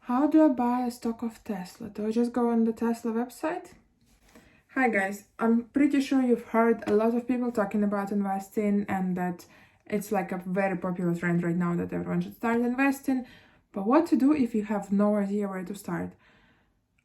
How do I buy a stock of Tesla? Do I just go on the Tesla website? Hi guys, I'm pretty sure you've heard a lot of people talking about investing and that it's like a very popular trend right now that everyone should start investing. But what to do if you have no idea where to start?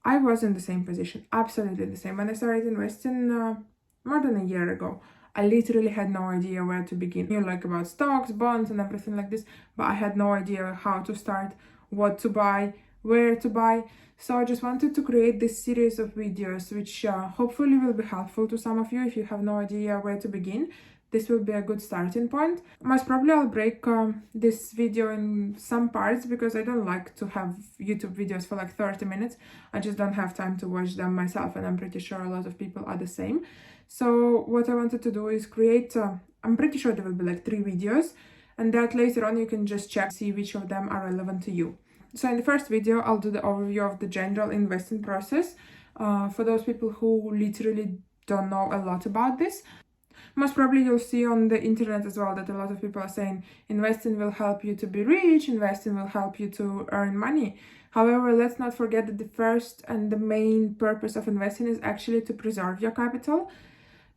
I was in the same position, absolutely the same. When I started investing more than a year ago, I literally had no idea where to begin. I knew like about stocks, bonds, and everything like this, but I had no idea how to start, what to buy, where to buy. So I just wanted to create this series of videos which hopefully will be helpful to some of you if you have no idea where to begin. This will be a good starting point. Most probably I'll break this video in some parts because I don't like to have YouTube videos for like 30 minutes. I just don't have time to watch them myself, and I'm pretty sure a lot of people are the same. So what I wanted to do is create, I'm pretty sure there will be like 3 videos, and that later on you can just check, see which of them are relevant to you. So in the first video, I'll do the overview of the general investing process for those people who literally don't know a lot about this. Most probably you'll see on the internet as well that a lot of people are saying investing will help you to be rich, investing will help you to earn money. However, let's not forget that the first and the main purpose of investing is actually to preserve your capital.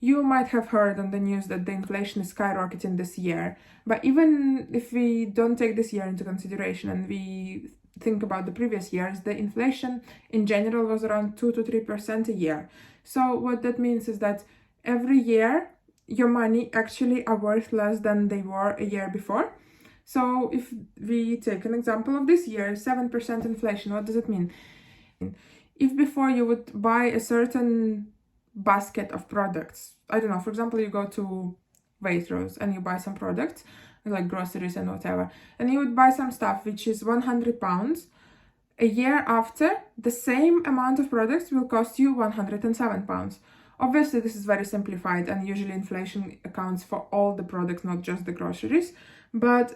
You might have heard on the news that the inflation is skyrocketing this year, but even if we don't take this year into consideration and we think about the previous years, the inflation in general was around 2 to 3% a year. So what that means is that every year your money actually are worth less than they were a year before. So if we take an example of this year, 7% inflation, what does it mean? If before you would buy a certain basket of products, I don't know, for example, you go to Waitrose and you buy some products like groceries and whatever, and you would buy some stuff which is £100. A year after, the same amount of products will cost you £107. Obviously, this is very simplified, and usually inflation accounts for all the products, not just the groceries. But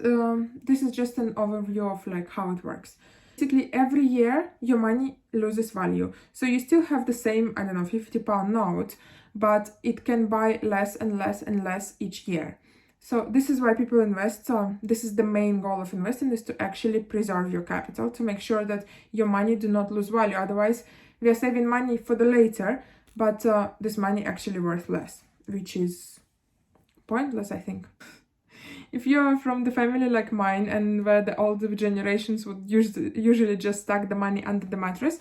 this is just an overview of like how it works. Basically, every year your money loses value. So you still have the same, I don't know, £50 note, but it can buy less and less and less each year. So this is why people invest. This is the main goal of investing, is to actually preserve your capital, to make sure that your money do not lose value. Otherwise, we are saving money for the later, but this money actually worth less, which is pointless, I think. If you're from the family like mine, and where the older generations would usually just stack the money under the mattress,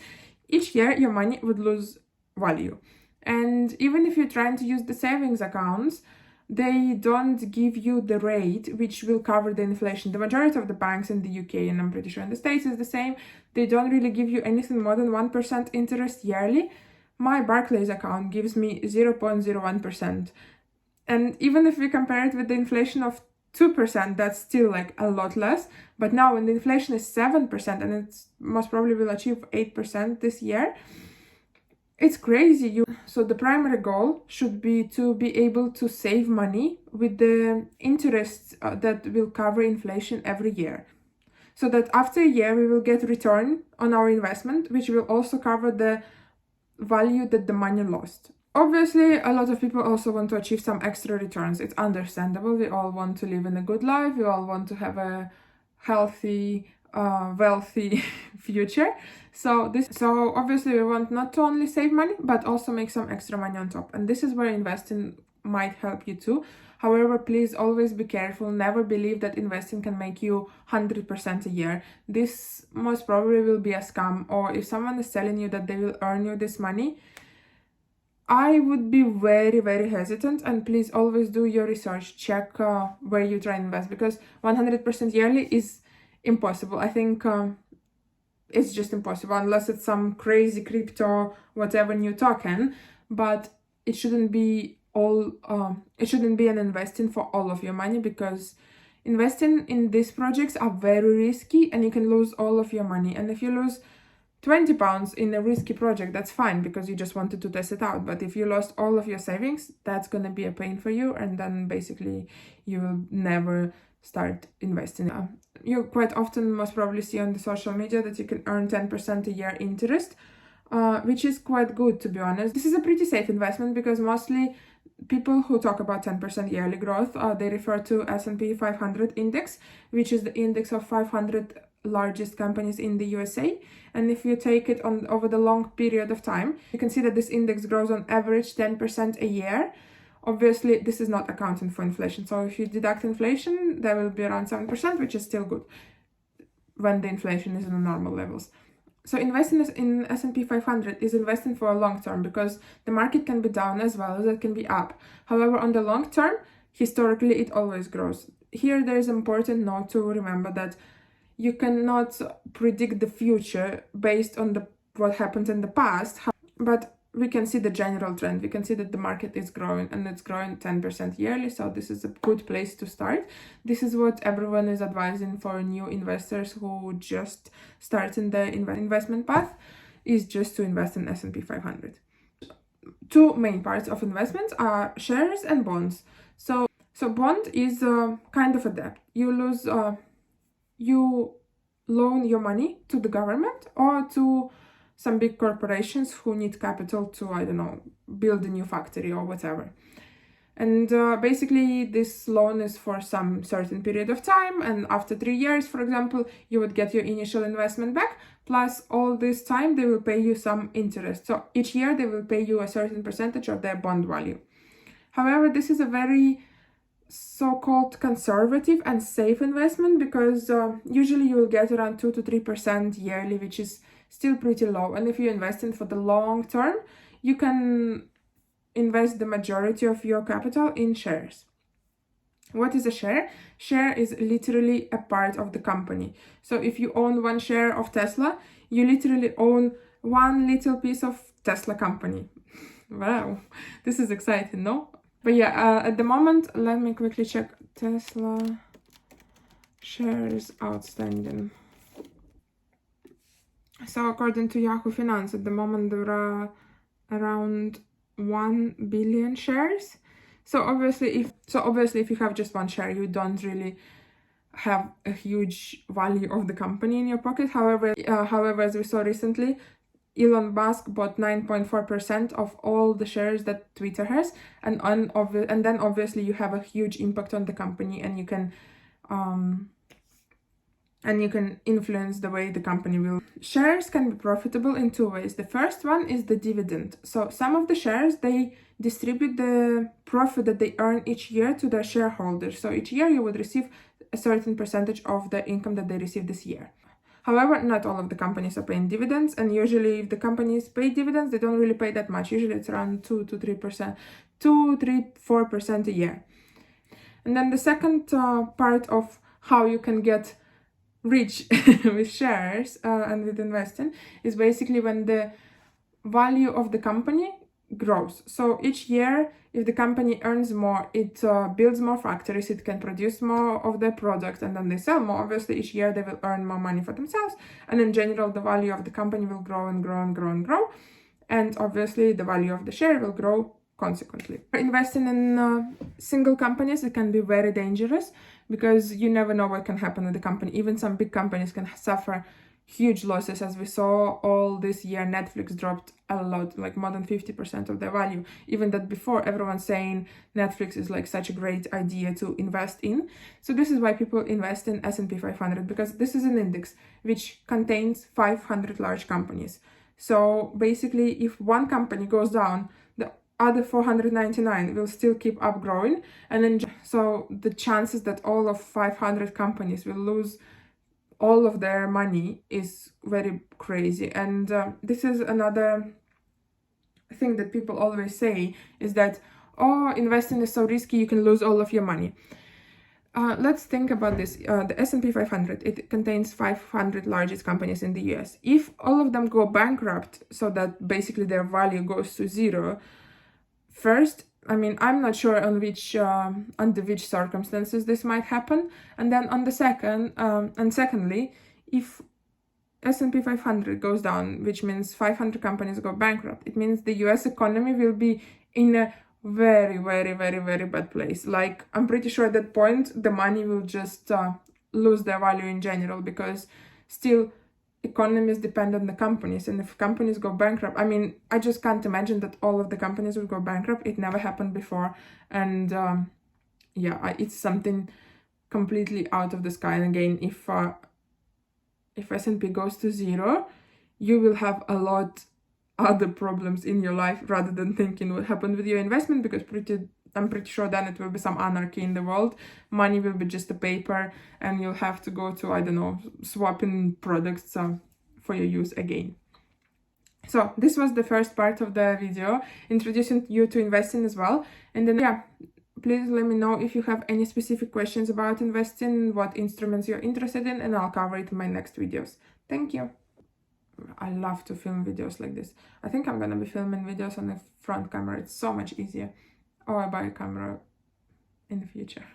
each year your money would lose value. And even if you're trying to use the savings accounts, they don't give you the rate which will cover the inflation. The majority of the banks in the UK, and I'm pretty sure in the States is the same, they don't really give you anything more than 1% interest yearly. My Barclays account gives me 0.01%. And even if we compare it with the inflation of 2%, that's still like a lot less. But now when the inflation is 7%, and it's most probably will achieve 8% this year, it's crazy. So the primary goal should be to be able to save money with the interest that will cover inflation every year. So that after a year we will get return on our investment, which will also cover the value that the money lost. Obviously, a lot of people also want to achieve some extra returns. It's understandable. We all want to live in a good life. We all want to have a healthy, wealthy future. So obviously we want not to only save money, but also make some extra money on top. And this is where investing might help you too. However, please always be careful. Never believe that investing can make you 100% a year. This most probably will be a scam, or if someone is telling you that they will earn you this money, I would be very, very hesitant, and please always do your research. Check where you try and invest, because 100% yearly is impossible. I think it's just impossible unless it's some crazy crypto, whatever new token, but it shouldn't be it shouldn't be an investing for all of your money, because investing in these projects are very risky and you can lose all of your money. And if you lose £20 in a risky project, that's fine because you just wanted to test it out. But if you lost all of your savings, that's gonna be a pain for you, and then basically you will never start investing. You quite often most probably see on the social media that you can earn 10% a year interest, which is quite good, to be honest. This is a pretty safe investment because mostly people who talk about 10% yearly growth, they refer to S&P 500 index, which is the index of 500 largest companies in the USA. And if you take it on over the long period of time, you can see that this index grows on average 10% a year. Obviously, this is not accounting for inflation. So if you deduct inflation, there will be around 7%, which is still good when the inflation is in the normal levels. So investing in S&P 500 is investing for a long term, because the market can be down as well as it can be up. However, on the long term, historically, it always grows. Here, there is an important note to remember that you cannot predict the future based on what happened in the past, but we can see the general trend. We can see that the market is growing, and it's growing 10% yearly. So this is a good place to start. This is what everyone is advising for new investors who just start in the investment path, is just to invest in S&P 500. Two main parts of investments are shares and bonds. So bond is kind of a debt. You loan your money to the government or to some big corporations who need capital to, I don't know, build a new factory or whatever. And basically, this loan is for some certain period of time. And after 3 years, for example, you would get your initial investment back. Plus, all this time, they will pay you some interest. So each year, they will pay you a certain percentage of their bond value. However, this is a very so-called conservative and safe investment, because usually you will get around 2 to 3% yearly, which is still pretty low. And if you invest in for the long term, you can invest the majority of your capital in shares. What is a share? Share is literally a part of the company. So if you own one share of Tesla, you literally own one little piece of Tesla company. Wow, this is exciting, no? But yeah, at the moment, let me quickly check Tesla shares outstanding. So according to Yahoo Finance, at the moment there are around 1 billion shares. So obviously if you have just one share, you don't really have a huge value of the company in your pocket. However, as we saw recently, Elon Musk bought 9.4% of all the shares that Twitter has, and then obviously you have a huge impact on the company, and you can influence the way the company will. Shares can be profitable in two ways. The first one is the dividend. So some of the shares, they distribute the profit that they earn each year to their shareholders. So each year you would receive a certain percentage of the income that they received this year. However, not all of the companies are paying dividends, and usually if the companies pay dividends, they don't really pay that much. Usually it's around 4% a year. And then the second part of how you can get rich with shares and with investing is basically when the value of the company grows. So each year, if the company earns more, it builds more factories, it can produce more of their product, and then they sell more. Obviously, each year they will earn more money for themselves, and in general, the value of the company will grow and grow and grow and grow, and obviously, the value of the share will grow consequently. Investing in single companies, it can be very dangerous, because you never know what can happen with the company. Even some big companies can suffer huge losses, as we saw all this year. Netflix dropped a lot, like more than 50% of their value. Even that before, everyone's saying Netflix is like such a great idea to invest in. So this is why people invest in S&P 500, because this is an index which contains 500 large companies. So basically, if one company goes down, the other 499 will still keep up growing. And then so the chances that all of 500 companies will lose all of their money is very crazy. And this is another thing that people always say, is that, oh, investing is so risky, you can lose all of your money. Let's think about this. The S&P 500, it contains 500 largest companies in the US. If all of them go bankrupt, so that basically their value goes to zero, first, I mean, I'm not sure under which circumstances this might happen. And then secondly, if S&P 500 goes down, which means 500 companies go bankrupt, it means the US economy will be in a very, very, very, very bad place. Like, I'm pretty sure at that point, the money will just lose their value in general, because still economies depend on the companies, and if companies go bankrupt, I mean, I just can't imagine that all of the companies will go bankrupt. It never happened before, and it's something completely out of the sky. And again, if if S&P goes to zero, you will have a lot other problems in your life rather than thinking what happened with your investment, because I'm pretty sure then it will be some anarchy in the world. Money will be just a paper, and you'll have to go to, I don't know, swapping products for your use again. So this was the first part of the video, introducing you to investing as well. And then, yeah, please let me know if you have any specific questions about investing, what instruments you're interested in, and I'll cover it in my next videos. Thank you. I love to film videos like this. I think I'm gonna be filming videos on the front camera. It's so much easier. Or I buy a camera in the future.